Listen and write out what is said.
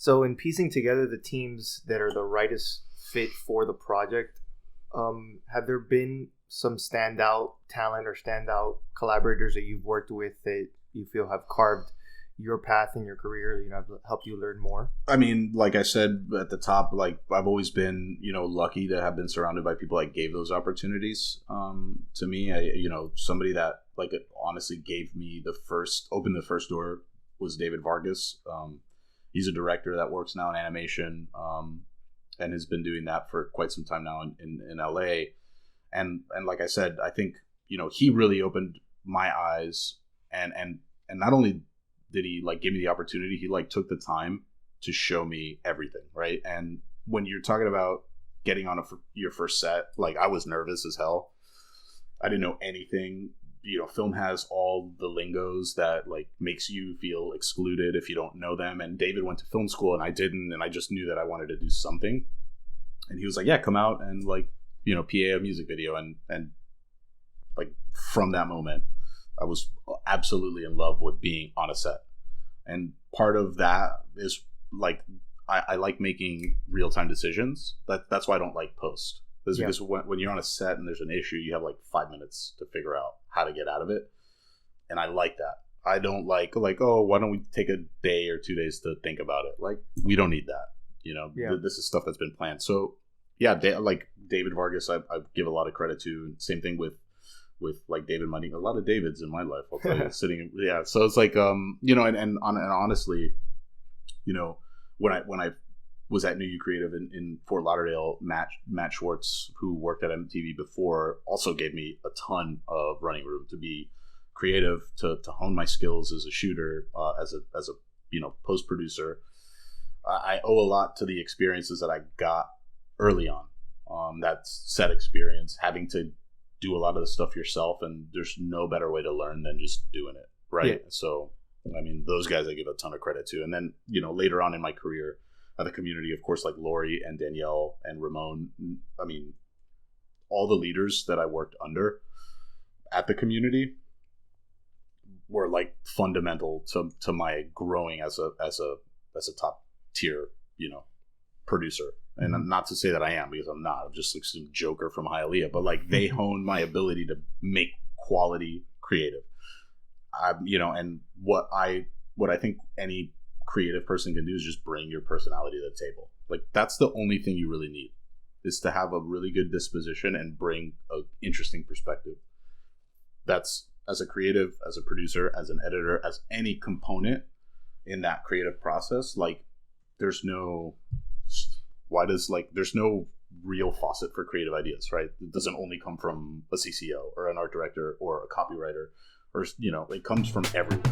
So in piecing together the teams that are the rightest fit for the project, have there been some standout talent or standout collaborators that you've worked with that you feel have carved your path in your career, have helped you learn more? I mean, like I said at the top, like I've always been, lucky to have been surrounded by people that gave those opportunities to me. Somebody that like honestly opened the first door was David Verjano. He's a director that works now in animation and has been doing that for quite some time now in LA. And like I said, I think, he really opened my eyes and not only did he like give me the opportunity, he like took the time to show me everything, right? And when you're talking about getting on your first set, like I was nervous as hell. I didn't know anything. Film has all the lingos that like makes you feel excluded if you don't know them. And David went to film school and I didn't, and I just knew that I wanted to do something. And he was like, yeah, come out and like, PA a music video. And like from that moment, I was absolutely in love with being on a set. And part of that is like, I like making real-time decisions. That's why I don't like post. Because when you're on a set and there's an issue, you have like 5 minutes to figure out how to get out of it. And I like that. I don't like, oh, why don't we take a day or 2 days to think about it? Like, we don't need that. This is stuff that's been planned. So yeah, like David Verjano, I give a lot of credit to. Same thing with like David Money, a lot of Davids in my life. I'll tell you, So it's like, and honestly, when I was at New You Creative in Fort Lauderdale, Matt Schwartz, who worked at MTV before, also gave me a ton of running room to be creative, to hone my skills as a shooter, as a post producer. I owe a lot to the experiences that I got early on. That set experience, having to do a lot of the stuff yourself, and there's no better way to learn than just doing it, right? Yeah. So, I mean, those guys I give a ton of credit to. And then, later on in my career at the community, of course, like Lori and Danielle and Ramon, I mean, all the leaders that I worked under at the community were like fundamental to my growing as a top tier, producer. And not to say that I am, because I'm not. I'm just like some joker from Hialeah. But like they honed my ability to make quality creative. And what I think any creative person can do is just bring your personality to the table. Like that's the only thing you really need, is to have a really good disposition and bring an interesting perspective. That's, as a creative, as a producer, as an editor, as any component in that creative process, like there's no real faucet for creative ideas, right? It doesn't only come from a CCO or an art director or a copywriter, or it comes from everywhere.